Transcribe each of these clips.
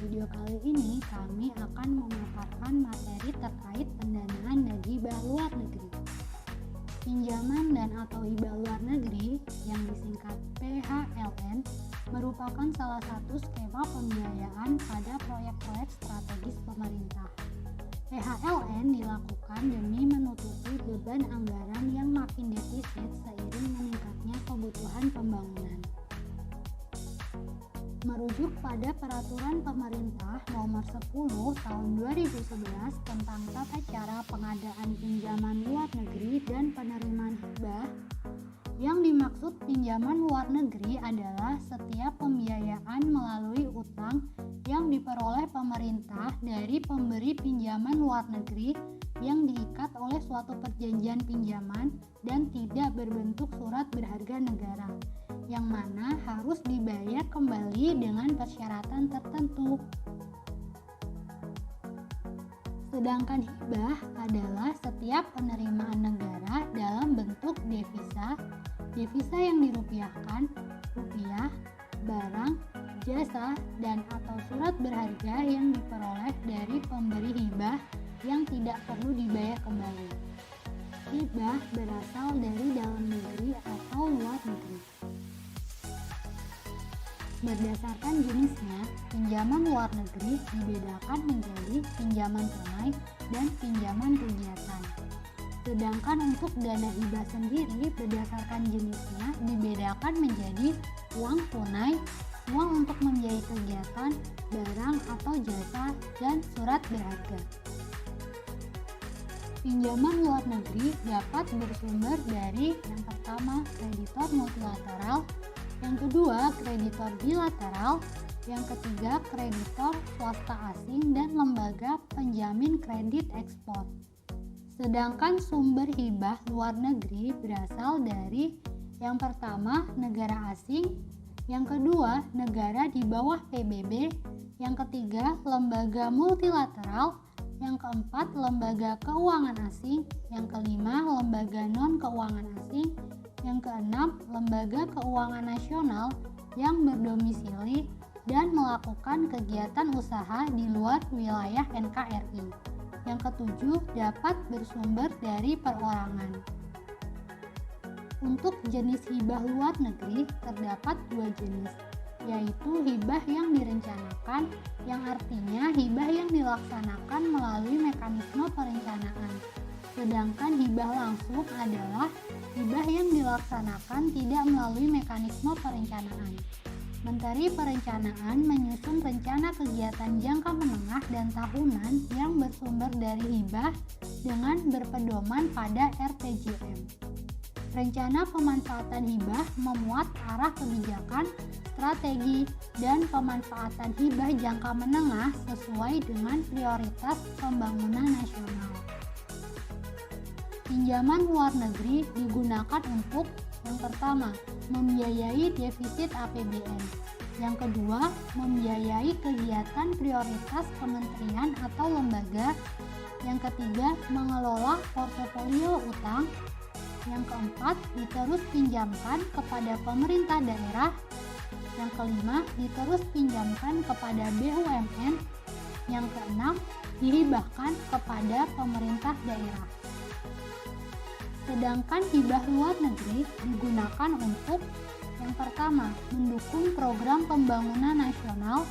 video kali ini kami akan memaparkan materi terkait pendanaan dan hibah luar negeri. Pinjaman dan atau hibah luar negeri yang disingkat PHLN merupakan salah satu skema pembiayaan pada proyek-proyek strategis pemerintah. PHLN dilakukan demi menutupi beban anggaran yang makin defisit seiring meningkatnya kebutuhan pembangunan. Merujuk pada Peraturan Pemerintah Nomor 10 Tahun 2011 tentang tata cara pengadaan pinjaman luar negeri dan penerimaan hibah, yang dimaksud pinjaman luar negeri adalah setiap pembiayaan melalui utang yang diperoleh pemerintah dari pemberi pinjaman luar negeri yang diikat oleh suatu perjanjian pinjaman dan tidak berbentuk surat berharga negara, yang mana harus dibayar kembali dengan persyaratan tertentu. Sedangkan hibah adalah setiap penerimaan negara dalam bentuk devisa yang dirupiahkan, rupiah, barang, jasa, dan atau surat berharga yang diperoleh dari pemberi hibah yang tidak perlu dibayar kembali. Hibah berasal dari dalam negeri atau luar negeri. Berdasarkan jenisnya, pinjaman luar negeri dibedakan menjadi pinjaman tunai dan pinjaman kegiatan. Sedangkan untuk dana hibah sendiri berdasarkan jenisnya dibedakan menjadi uang tunai, uang untuk membiayai kegiatan, barang atau jasa, dan surat berharga. Pinjaman luar negeri dapat bersumber dari yang pertama kreditor multilateral, yang kedua kreditor bilateral, yang ketiga kreditor swasta asing dan lembaga penjamin kredit ekspor. Sedangkan sumber hibah luar negeri berasal dari yang pertama negara asing, yang kedua negara di bawah PBB, yang ketiga lembaga multilateral, yang keempat lembaga keuangan asing, yang kelima lembaga non-keuangan asing, yang keenam lembaga keuangan nasional yang berdomisili dan melakukan kegiatan usaha di luar wilayah NKRI. Yang ketujuh dapat bersumber dari perorangan. Untuk jenis hibah luar negeri terdapat dua jenis, yaitu hibah yang direncanakan, yang artinya hibah yang dilaksanakan melalui mekanisme perencanaan. Sedangkan hibah langsung adalah hibah yang dilaksanakan tidak melalui mekanisme perencanaan. Menteri Perencanaan menyusun rencana kegiatan jangka menengah dan tahunan yang bersumber dari hibah dengan berpedoman pada RPJM. Rencana pemanfaatan hibah memuat arah kebijakan, strategi, dan pemanfaatan hibah jangka menengah sesuai dengan prioritas pembangunan nasional. Pinjaman luar negeri digunakan untuk yang pertama, membiayai defisit APBN. Yang kedua, membiayai kegiatan prioritas kementerian atau lembaga. Yang ketiga, mengelola portofolio utang. Yang keempat, diterus pinjamkan kepada pemerintah daerah. Yang kelima, diterus pinjamkan kepada BUMN. Yang keenam, dihibahkan kepada pemerintah daerah. Sedangkan hibah luar negeri digunakan untuk yang pertama, mendukung program pembangunan nasional,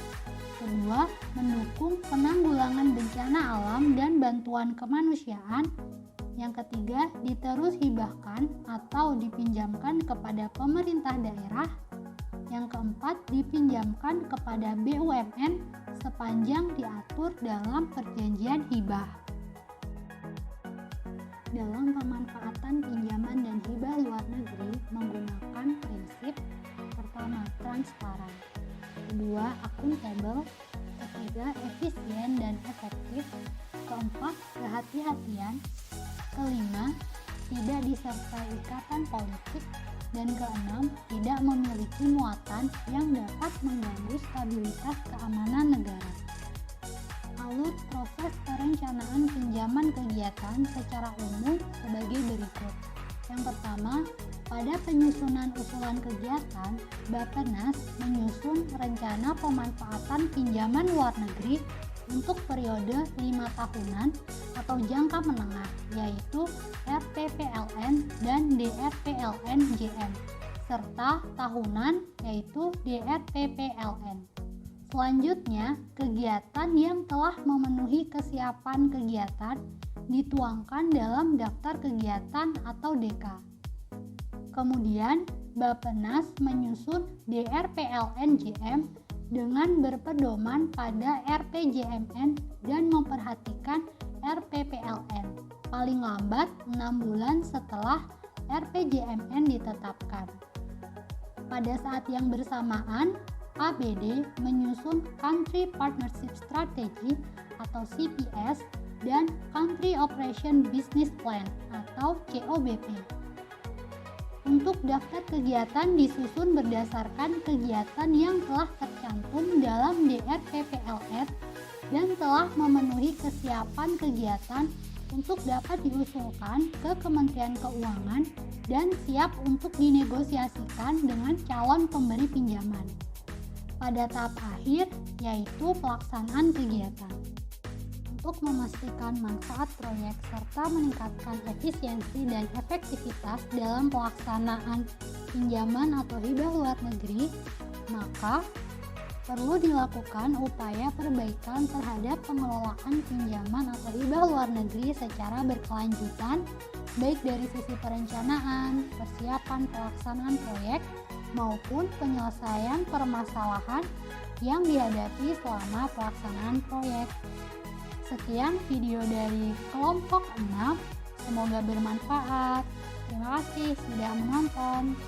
kedua, mendukung penanggulangan bencana alam dan bantuan kemanusiaan, yang ketiga, diterus hibahkan atau dipinjamkan kepada pemerintah daerah, yang keempat, dipinjamkan kepada BUMN sepanjang diatur dalam perjanjian hibah. Dalam pemanfaatan pinjaman dan hibah luar negeri menggunakan prinsip pertama, transparan, kedua, akuntabel, ketiga, efisien dan efektif, keempat, kehati-hatian, kelima, tidak disertai ikatan politik, dan keenam, tidak memiliki muatan yang dapat mengganggu stabilitas keamanan negara. Alur proses perencanaan pinjaman kegiatan secara umum sebagai berikut. Yang pertama, pada penyusunan usulan kegiatan, Bappenas menyusun rencana pemanfaatan pinjaman luar negeri untuk periode 5 tahunan atau jangka menengah, yaitu RPPLN dan DRPLN-JM, serta tahunan yaitu DRPPLN. Selanjutnya, kegiatan yang telah memenuhi kesiapan kegiatan dituangkan dalam daftar kegiatan atau DK. Kemudian, Bappenas menyusun DRPLN-JM dengan berpedoman pada RPJMN dan memperhatikan RPPLN paling lambat 6 bulan setelah RPJMN ditetapkan. Pada saat yang bersamaan, ABD menyusun Country Partnership Strategy atau CPS dan Country Operation Business Plan atau COBP. Untuk daftar kegiatan disusun berdasarkan kegiatan yang telah tercantum dalam DRPPLN dan telah memenuhi kesiapan kegiatan untuk dapat diusulkan ke Kementerian Keuangan dan siap untuk dinegosiasikan dengan calon pemberi pinjaman. Pada tahap akhir, yaitu pelaksanaan kegiatan. Untuk memastikan manfaat proyek serta meningkatkan efisiensi dan efektivitas dalam pelaksanaan pinjaman atau hibah luar negeri, maka perlu dilakukan upaya perbaikan terhadap pengelolaan pinjaman atau hibah luar negeri secara berkelanjutan, baik dari sisi perencanaan, persiapan pelaksanaan proyek, maupun penyelesaian permasalahan yang dihadapi selama pelaksanaan proyek. Sekian video dari kelompok 6, semoga bermanfaat. Terima kasih sudah menonton.